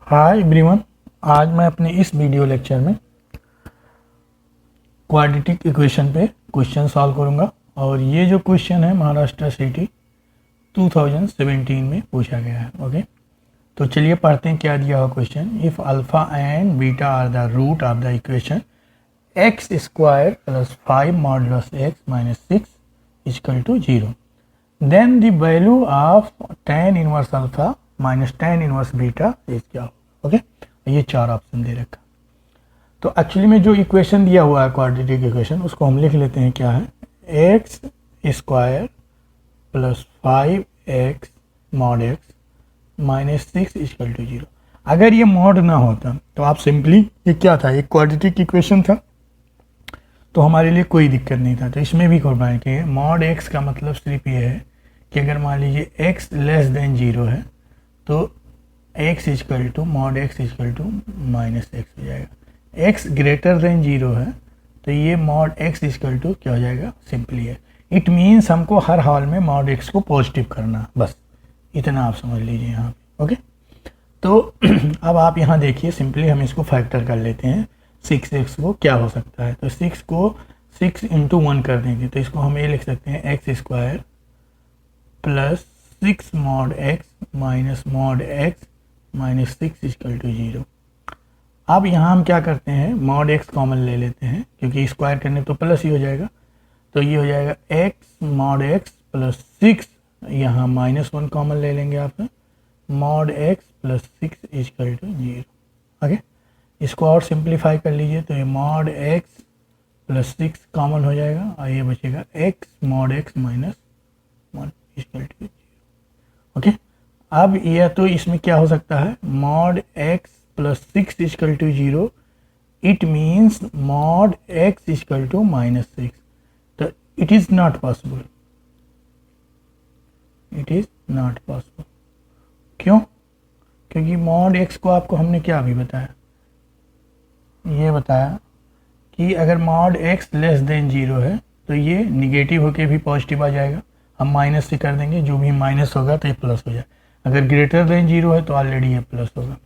Hi everyone, आज मैं अपने इस वीडियो लेक्चर में क्वाड्रेटिक इक्वेशन पे क्वेश्चन सॉल्व करूंगा। और ये जो क्वेश्चन है महाराष्ट्र सिटी 2017 में पूछा गया है। ओके, तो चलिए पढ़ते हैं क्या दिया हुआ question. If alpha and beta are the root of the equation x square plus 5 modulus x minus 6 equal to 0, then the value of tan inverse alpha minus tan inverse beta is क्या हो। Okay, ये चार option दे रखा। तो actually में जो equation दिया हुआ है क्वाड्रेटिक इक्वेशन, उसको हम लिख लेते हैं क्या है, x square plus 5x mod x minus 6 equal to 0। अगर ये मॉड ना होता तो आप सिंपली, ये क्या था, एक क्वाड्रेटिक इक्वेशन था तो हमारे लिए कोई दिक्कत नहीं था। तो इसमें भी घुमाएं कि मॉड एक्स का मतलब सिर्फ ये है कि अगर मान लीजिए x लेस देन 0 है तो x equal to mod x equal to minus x हो जाएगा। x ग्रेटर देन 0 है तो ये मॉड x इक्वल टू क्या हो जाएगा, सिंपली है। इट मीन्स हमको हर हाल में मॉड x को पॉजिटिव करना, बस इतना आप समझ लीजिए यहाँ पे। ओके, तो अब आप यहाँ देखिए, सिंपली हम इसको फैक्टर कर लेते हैं। 6x को क्या हो सकता है, तो 6 को 6 इंटू 1 कर देंगे तो इसको हम ये लिख सकते हैं x square plus 6 mod x minus mod x minus 6 equal to 0। अब यहाँ हम क्या करते हैं, मॉड एक्स कॉमन ले लेते हैं क्योंकि स्क्वायर करने तो प्लस ही हो जाएगा। तो ये हो जाएगा एक्स मॉड एक्स प्लस 6, यहाँ माइनस 1 कॉमन ले लेंगे आप, mod x plus 6 equal to 0। Okay, इसको और सिंप्लीफाई कर लीजिए तो ये मॉड एक्स प्लस 6 कॉमन हो जाएगा और ये बचेगा x mod x minus 1 equal to 0। Okay, अब यह तो इसमें क्या हो सकता है, mod x plus 6 equal to 0, it means mod x equal to minus 6। तो it is not possible, it is not possible. क्यों? क्योंकि मॉड एक्स को आपको हमने क्या अभी बताया, ये बताया कि अगर मॉड एक्स लेस देन 0 है तो ये निगेटिव होके भी पॉजिटिव आ जाएगा। हम माइनस से कर देंगे, जो भी माइनस होगा तो ये प्लस हो जाए। अगर ग्रेटर देन 0 है तो ऑलरेडी ये प्लस होगा,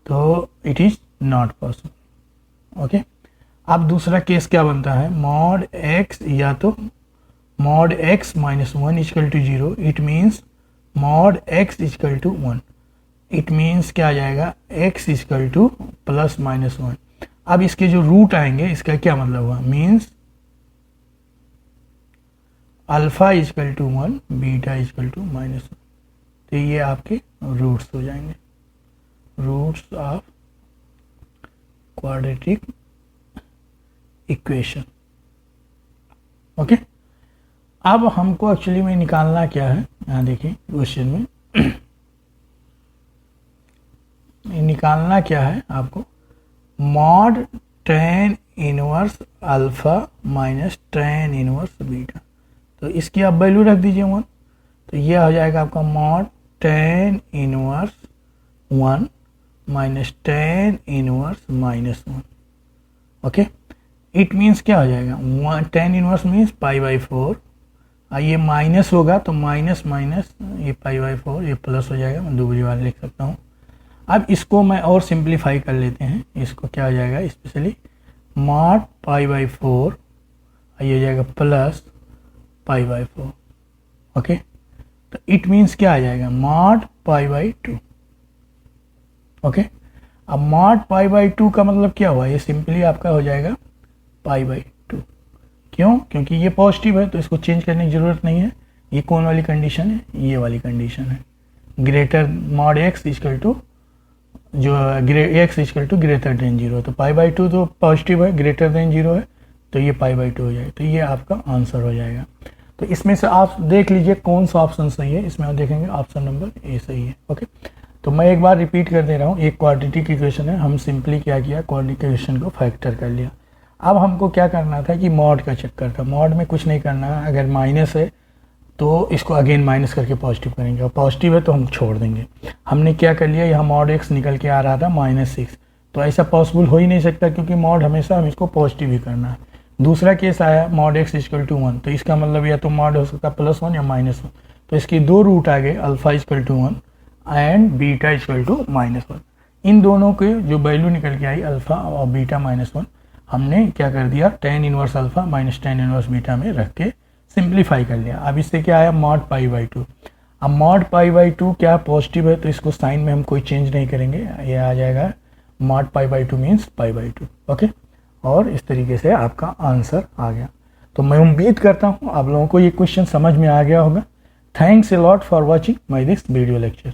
तो it is not possible. Okay, अब दूसरा केस क्या बनता है, मॉड एक्स या तो mod x minus 1 equal to 0, it means mod x equal to 1। It means क्या आ जाएगा, x equal to plus minus 1। अब इसके जो रूट आएंगे, इसका क्या मतलब हुआ, means alpha equal to 1 beta equal to minus 1। तो ये आपके रूट्स हो जाएंगे, roots of quadratic equation. Okay, अब हमको एक्चुअली में निकालना क्या है, यहाँ देखिए क्वेश्चन में निकालना क्या है आपको, mod tan inverse alpha minus tan inverse beta. तो इसकी आप वैल्यू रख दीजिए 1, तो यह हो जाएगा आपका mod tan inverse 1 minus tan inverse minus 1। Okay, it means क्या हो जाएगा, tan inverse means pi by 4, ये माइनस होगा तो माइनस माइनस ये पाई बाई 4, ये प्लस हो जाएगा, मैं दूसरी बार लिख सकता हूँ। अब इसको मैं और सिंप्लीफाई कर लेते हैं, इसको क्या हो जाएगा, स्पेशली मॉड पाई बाई 4, ये हो जाएगा प्लस पाई बाई 4। ओके, तो इट मीन्स क्या आ जाएगा, मॉड पाई बाई 2। ओके, अब मॉड पाई बाई 2 का मतलब क्या हुआ, ये सिंपली आपका हो जाएगा पाई बाई 2। क्यों? क्योंकि ये पॉजिटिव है तो इसको चेंज करने की ज़रूरत नहीं है। ये कौन वाली कंडीशन है, ये वाली कंडीशन है, greater mod x equal to जो x equal to greater than 0, तो पाई बाई 2 तो पॉजिटिव है, ग्रेटर देन 0 है तो ये पाई बाई 2 हो जाएगा। तो ये आपका आंसर हो जाएगा। तो इसमें से आप देख लीजिए कौन सा ऑप्शन सही है, इसमें आप देखेंगे ऑप्शन नंबर ए सही है। ओके, तो मैं एक बार रिपीट कर दे रहा हूँ, एक क्वाड्रेटिक इक्वेशन है, हम सिंपली क्या किया, क्वाड्रेटिक इक्वेशन को फैक्टर कर लिया। अब हमको क्या करना था कि मॉड का चक्कर था, मॉड में कुछ नहीं करना है, अगर माइनस है तो इसको अगेन माइनस करके पॉजिटिव करेंगे, और पॉजिटिव है तो हम छोड़ देंगे। हमने क्या कर लिया, यहाँ मॉड एक्स निकल के आ रहा था माइनस 6, तो ऐसा पॉसिबल हो ही नहीं सकता क्योंकि मॉड हमेशा हम इसको पॉजिटिव ही करना है। दूसरा केस आया मॉड एक्स इक्वल टू 1, तो इसका मतलब या तो मॉड हो सकता है +1 या -1। तो इसकी दो रूट आ गए, alpha equal to 1 and beta equal to -1। इन दोनों के जो वैल्यू निकल के आई अल्फ़ा और बीटा -1, हमने क्या कर दिया tan inverse alpha minus tan inverse beta में रख के सिंप्लीफाई कर लिया। अब इससे क्या आया mod π/2। अब mod π/2 क्या पॉजिटिव है तो इसको साइन में हम कोई चेंज नहीं करेंगे, ये आ जाएगा mod π/2 मीन्स π/2। ओके, और इस तरीके से आपका आंसर आ गया। तो मैं उम्मीद करता हूँ आप लोगों को ये क्वेश्चन समझ में आ गया होगा। Thanks a lot for watching my this video lecture.